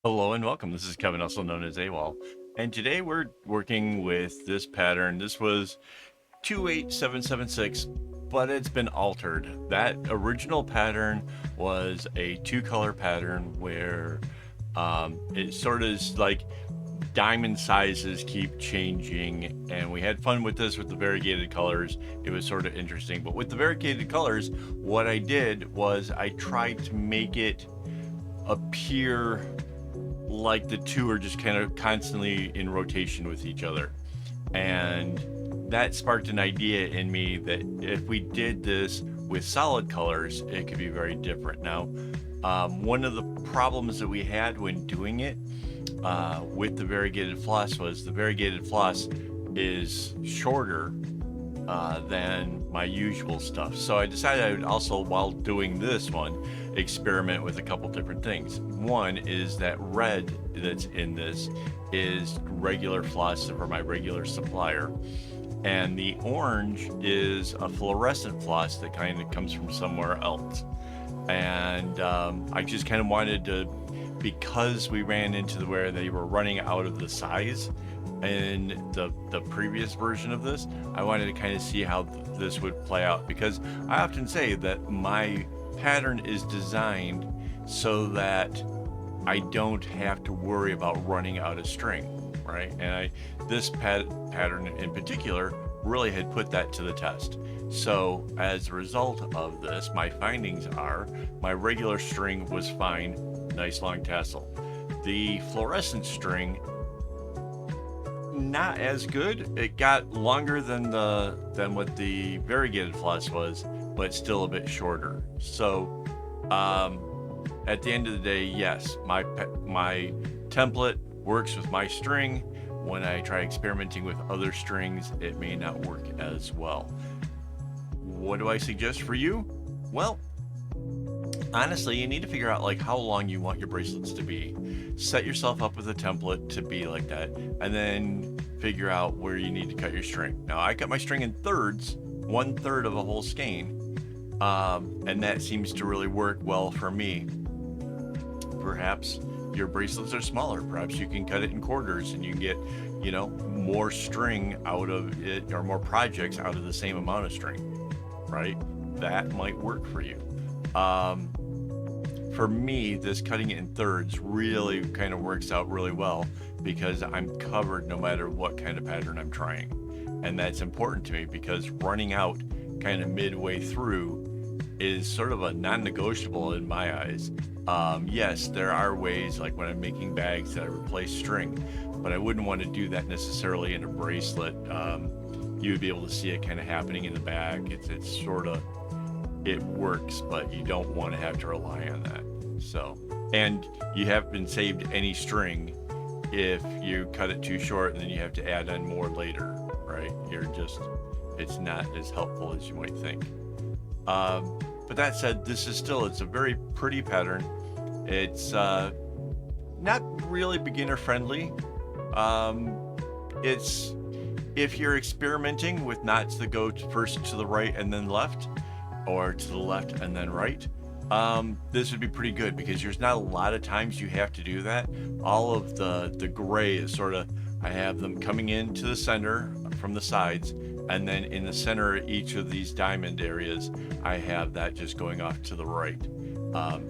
Hello and welcome. This is Kevin, also known as AWOL. And today we're working with this pattern. This was 28776, but it's been altered. That original pattern was a two-color pattern where it sort of is like diamond sizes keep changing, and we had fun with this with the variegated colors. It was sort of interesting, but with the variegated colors, what I did was I tried to make it appear like the two are just kind of constantly in rotation with each other. And that sparked an idea in me that if we did this with solid colors, it could be very different. Now, one of the problems that we had when doing it with the variegated floss was the variegated floss is shorter than my usual stuff. So I decided I would also, while doing this one, experiment with a couple different things. One is that red that's in this is regular floss for my regular supplier. And the orange is a fluorescent floss that kind of comes from somewhere else. And I just kind of wanted to, because we ran into where they were running out of the size in the previous version of this, I wanted to kind of see how this would play out, because I often say that my pattern is designed so that I don't have to worry about running out of string, right? And this pattern in particular really had put that to the test. So as a result of this, my findings are my regular string was fine, nice long tassel. The fluorescent string, not as good. It got longer than what the variegated floss was, but still a bit shorter. So at the end of the day, yes, my template works with my string. When I try experimenting with other strings, it may not work as well. What do I suggest for you? Well, honestly, you need to figure out like how long you want your bracelets to be. Set yourself up with a template to be like that, and then figure out where you need to cut your string. Now, I cut my string in thirds, 1/3 of a whole skein, and that seems to really work well for me. Perhaps your bracelets are smaller. Perhaps you can cut it in quarters and you can get, more string out of it, or more projects out of the same amount of string, right? That might work for you. For me, this cutting it in thirds really kind of works out really well, because I'm covered no matter what kind of pattern I'm trying. And that's important to me, because running out kind of midway through is sort of a non-negotiable in my eyes. Yes, there are ways, like when I'm making bags, that I replace string, but I wouldn't want to do that necessarily in a bracelet. You would be able to see it kind of happening in the bag. It's sort of, it works, but you don't want to have to rely on that. So, and you haven't been saved any string if you cut it too short and then you have to add on more later, right? It's not as helpful as you might think. But that said, it's a very pretty pattern. It's not really beginner friendly. It's, if you're experimenting with knots that go first to the right and then left, or to the left and then right, this would be pretty good, because there's not a lot of times you have to do that. All of the gray is sort of, I have them coming into the center from the sides, and then in the center of each of these diamond areas, I have that just going off to the right.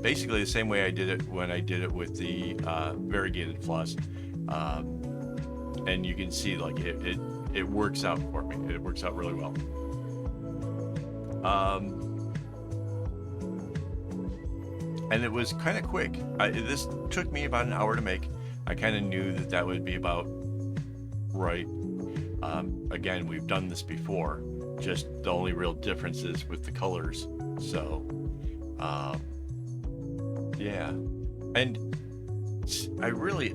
Basically the same way I did it when I did it with the variegated floss. And you can see like it works out for me. It works out really well. And it was kind of quick. This took me about an hour to make. I kind of knew that would be about right. Again, we've done this before, just the only real difference is with the colors. So, yeah. And I really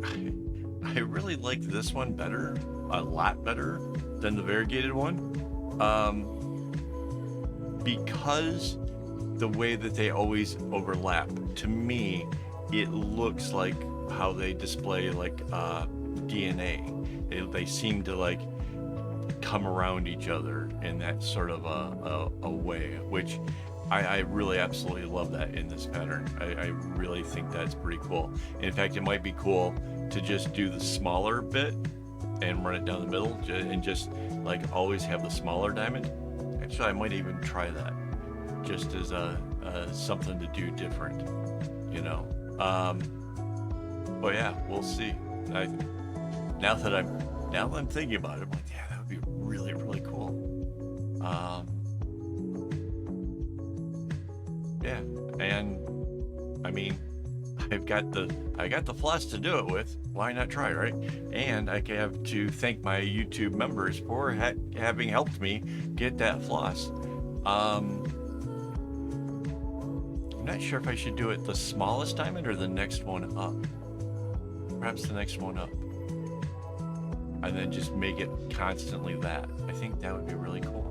liked this one better, a lot better than the variegated one. Because the way that they always overlap, to me, it looks like how they display like DNA. They seem to like come around each other in that sort of a way, which I really absolutely love that in this pattern. I really think that's pretty cool. In fact, it might be cool to just do the smaller bit and run it down the middle and just like always have the smaller diamond. Actually, I might even try that just as a something to do different, you know. But yeah, we'll see. Now that I'm thinking about it, I'm like, yeah, that would be really, really cool. Yeah, and I mean, I got the floss to do it with. Why not try, right? And I have to thank my YouTube members for having helped me get that floss. I'm not sure if I should do it the smallest diamond or the next one up. Perhaps the next one up. And then just make it constantly that. I think that would be really cool.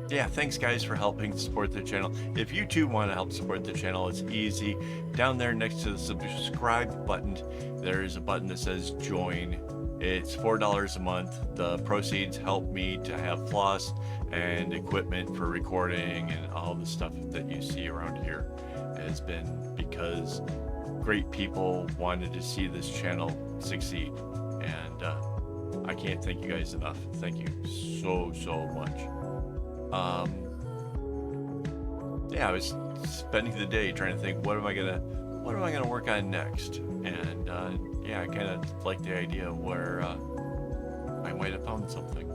Yeah, thanks guys for helping support the channel. If you too want to help support the channel, it's easy. Down there next to the subscribe button, there is a button that says join. It's $4 a month. The proceeds help me to have floss and equipment for recording, and all the stuff that you see around here has been because great people wanted to see this channel succeed, and I can't thank you guys enough. Thank you so much. Yeah, I was spending the day trying to think, what am I gonna work on next? And yeah, I kind of like the idea where I might have found something.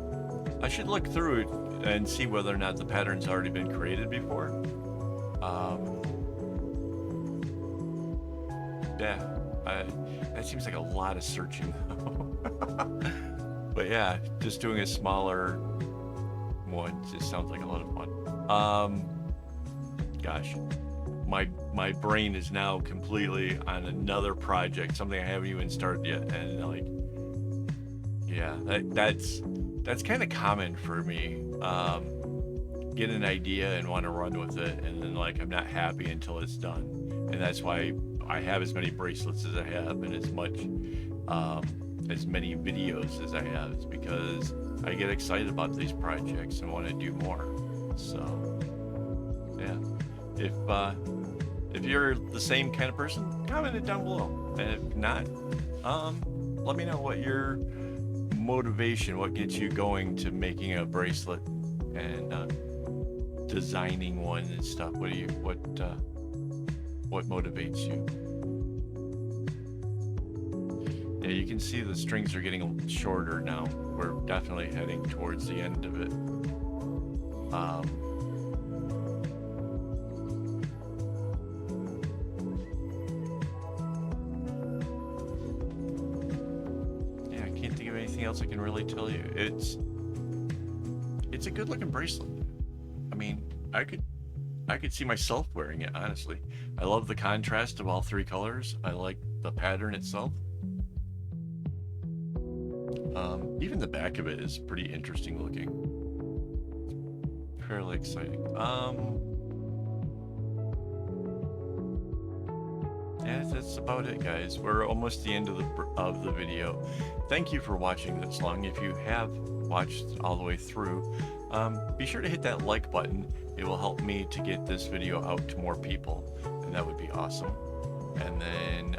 I should look through it and see whether or not the pattern's already been created before. Yeah, that seems like a lot of searching. But yeah, just doing a smaller one just sounds like a lot of fun. Gosh, my brain is now completely on another project, something I haven't even started yet, and like, yeah, that's kind of common for me. Get an idea and want to run with it, and then like I'm not happy until it's done, and that's why I have as many bracelets as I have, and as many videos as I have, is because I get excited about these projects and want to do more. So yeah, if you're the same kind of person, comment it down below, and if not, let me know what your motivation, what gets you going to making a bracelet and designing one and stuff. What motivates you? Yeah, you can see the strings are getting shorter now. We're definitely heading towards the end of it. Yeah, I can't think of anything else I can really tell you. It's a good looking bracelet. I mean, I could see myself wearing it, honestly. I love the contrast of all three colors. I like the pattern itself. Even the back of it is pretty interesting looking. Fairly exciting. Yeah, that's about it, guys. We're almost the end of the video. Thank you for watching this long. If you have watched all the way through, be sure to hit that like button. It will help me to get this video out to more people, and that would be awesome. And then,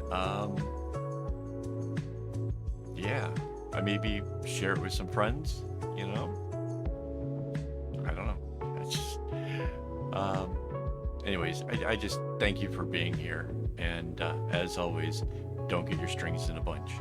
yeah, I maybe share it with some friends, you know? I don't know. It's just, anyways, I just thank you for being here. And as always, don't get your strings in a bunch.